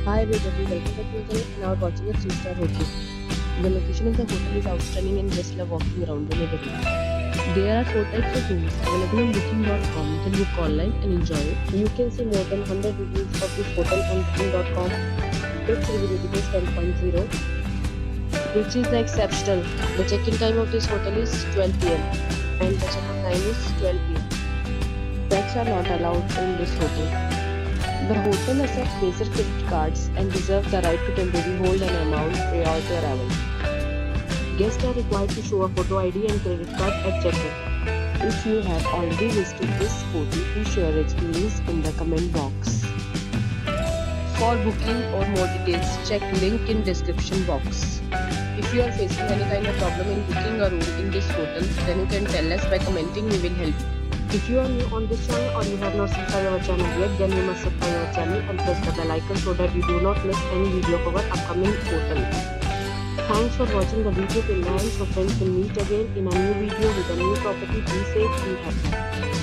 Hi everybody, welcome back to the channel. Now we're watching a 3-star hotel. The location of the hotel is outstanding and guests love walking around the neighborhood. There are 4 types of rooms available on booking.com. You can book online and enjoy it. You can see more than 100 reviews of this hotel on booking.com. Its review rating is 10.0, which is exceptional. The check-in time of this hotel is 12 pm and the check-out time is 12 pm. Pets are not allowed in this hotel. The hotel accepts major credit cards and reserves the right to temporarily hold an amount prior to arrival. Guests are required to show a photo ID and credit card at check-in. If you have already visited this hotel, please share your experience in the comment box. For booking or more details, check link in description box. If you are facing any kind of problem in booking a room in this hotel, then you can tell us by commenting. We will help you. If you are new on this channel or you have not subscribed our channel yet, then you must subscribe our channel and press the bell icon so that you do not miss any video of our upcoming hotel. Thanks for watching the video till the end. So friends will meet again in a new video with a new property. Be safe, be happy.